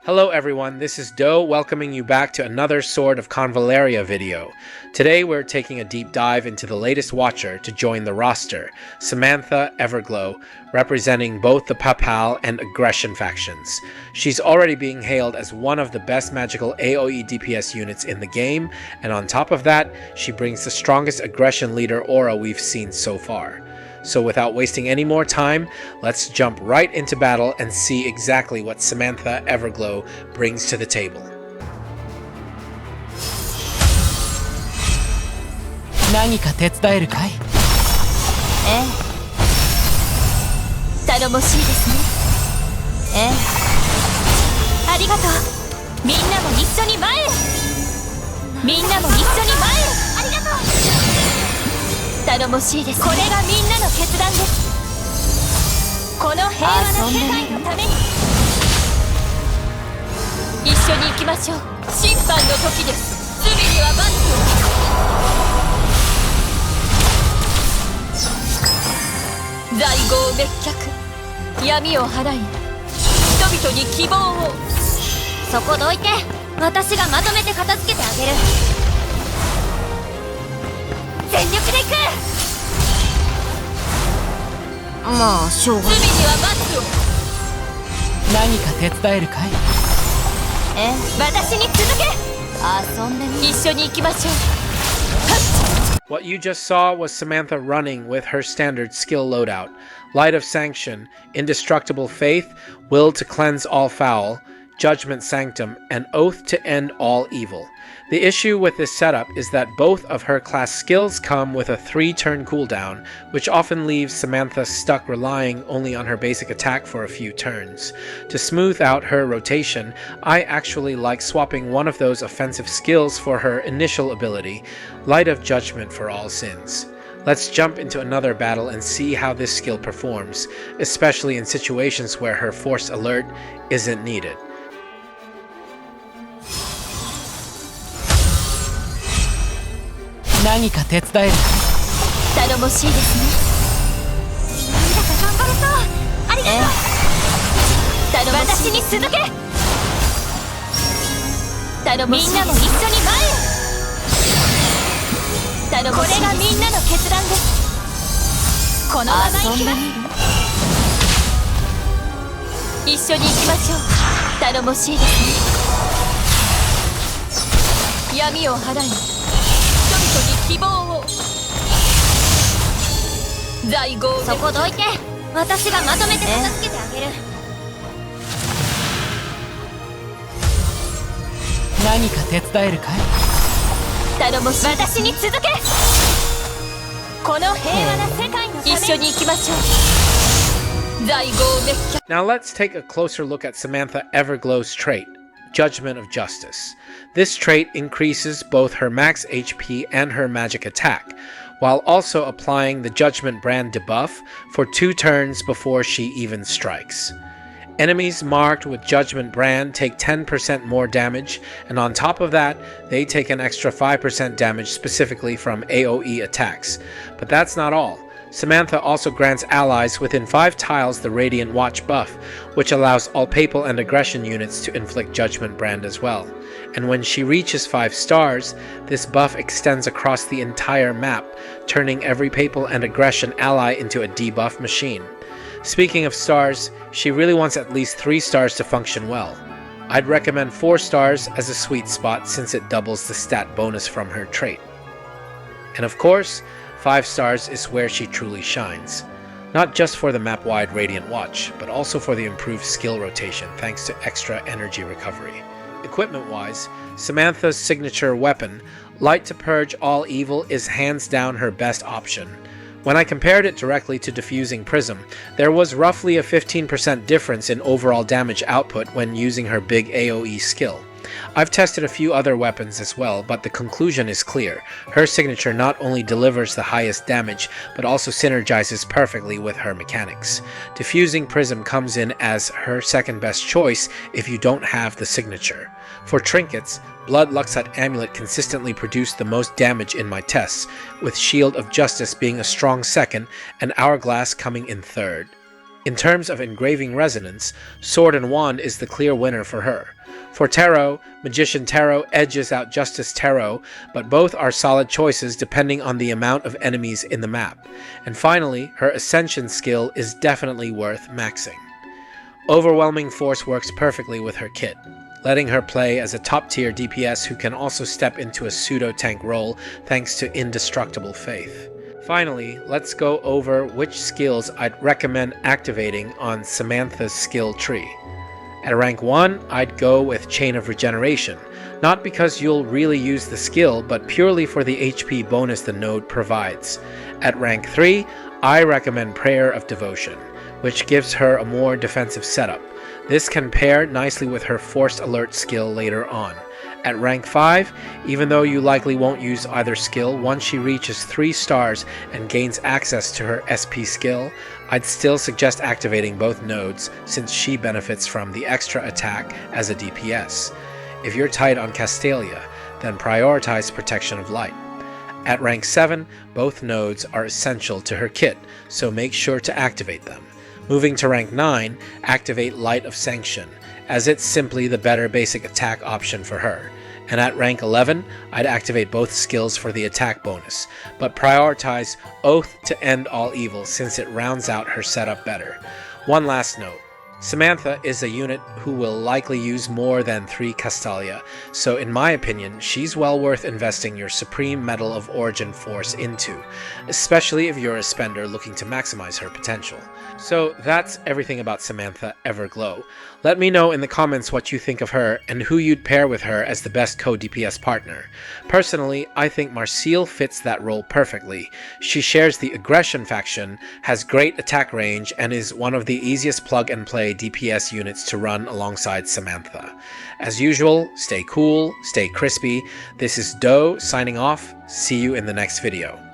Hello everyone, this is Doe welcoming you back to another Sword of Convallaria video. Today we're taking a deep dive into the latest Watcher to join the roster, Samantha Everglow, representing both the Papal and Aggression factions. She's already being hailed as one of the best magical AoE DPS units in the game, and on top of that, she brings the strongest Aggression leader aura we've seen so far. So without wasting any more time, let's jump right into battle and see exactly what Samantha Everglow brings to the table. 何か手伝えるかい？ええ。頼もしいですね。ええ。ありがとう。みんなも一緒に前へ。みんなも一緒に前へ。ありがとう。頼もしいですね。これがみんなの決断です。この平和な世界のために一緒に行きましょう。審判の時です。罪には罰を。罪業滅却、闇を払い、人々に希望を。そこどいて、私がまとめて片付けてあげる。全力で行く。まあしょうがない。罪には罰を。何か手伝えるかい？私に続け。遊んでみ。一緒に行きましょう。What you just saw was Samantha running with her standard skill loadout, Light of Sanction, Indestructible Faith, Will to Cleanse All Foul, Judgment Sanctum, and Oath to End All Evil. The issue with this setup is that both of her class skills come with a 3-turn cooldown, which often leaves Samantha stuck relying only on her basic attack for a few turns. To smooth out her rotation, I actually like swapping one of those offensive skills for her initial ability, Light of Judgment for All Sins. Let's jump into another battle and see how this skill performs, especially in situations where her Force Alert isn't needed. 何か手伝えるか？頼もしいですね。なんだか頑張れそう。ありがとう。頼もしい。私に続け。頼もしい。みんなも一緒に前へ。頼もしい。これがみんなの決断です。このまま行きます。一緒に行きましょう。頼もしいですね。闇を払い、希望を。罪業。そこどいて、私がまとめて片付けてあげる。何か手伝えるかい？頼もしい。私に続け。この平和な世界のために一緒に行きましょう。罪業滅却。 Now let's take a closer look at Samantha Everglow's trait, Judgment of Justice. This trait increases both her max HP and her magic attack, while also applying the Judgment brand debuff for 2 turns before she even strikes. Enemies marked with Judgment brand take 10% more damage, and on top of that, they take an extra 5% damage specifically from AoE attacks. But that's not all. Samantha also grants allies within 5 tiles the Radiant Watch buff, which allows all Papal and Aggression units to inflict Judgment brand as well. And when she reaches 5 stars, this buff extends across the entire map, turning every Papal and Aggression ally into a debuff machine. Speaking of stars, she really wants at least 3 stars to function well. I'd recommend 4 stars as a sweet spot since it doubles the stat bonus from her trait. And of course, 5 stars is where she truly shines. Not just for the map-wide Radiant Watch, but also for the improved skill rotation thanks to extra energy recovery. Equipment-wise, Samantha's signature weapon, Light to Purge All Evil, is hands down her best option. When I compared it directly to Diffusing Prism, there was roughly a 15% difference in overall damage output when using her big AoE skill. I've tested a few other weapons as well, but the conclusion is clear. Her signature not only delivers the highest damage, but also synergizes perfectly with her mechanics. Diffusing Prism comes in as her second best choice if you don't have the signature. For trinkets, Blood Luxut Amulet consistently produced the most damage in my tests, with Shield of Justice being a strong second and Hourglass coming in third. In terms of engraving resonance, Sword and Wand is the clear winner for her. For Tarot, Magician Tarot edges out Justice Tarot, but both are solid choices depending on the amount of enemies in the map. And finally, her Ascension skill is definitely worth maxing. Overwhelming Force works perfectly with her kit, letting her play as a top-tier DPS who can also step into a pseudo-tank role thanks to Indestructible Faith. Finally, let's go over which skills I'd recommend activating on Samantha's skill tree. At rank 1, I'd go with Chain of Regeneration, not because you'll really use the skill, but purely for the HP bonus the node provides. At rank 3, I recommend Prayer of Devotion, which gives her a more defensive setup. This can pair nicely with her Forced Alert skill later on. At rank 5, even though you likely won't use either skill, once she reaches 3 stars and gains access to her SP skill, I'd still suggest activating both nodes since she benefits from the extra attack as a DPS. If you're tight on Castalia, then prioritize Protection of Light. At rank 7, both nodes are essential to her kit, so make sure to activate them. Moving to rank 9, activate Light of Sanction, as it's simply the better basic attack option for her. And at rank 11, I'd activate both skills for the attack bonus, but prioritize Oath to End All Evil since it rounds out her setup better. One last note. Samantha is a unit who will likely use more than 3 Castalia, so in my opinion, she's well worth investing your Supreme Medal of Origin Force into, especially if you're a spender looking to maximize her potential. So that's everything about Samantha Everglow. Let me know in the comments what you think of her and who you'd pair with her as the best co-DPS partner. Personally, I think Marcille fits that role perfectly. She shares the aggression faction, has great attack range, and is one of the easiest plug-and-play DPS units to run alongside Samantha. As usual, stay cool, stay crispy. This is Doe signing off. See you in the next video.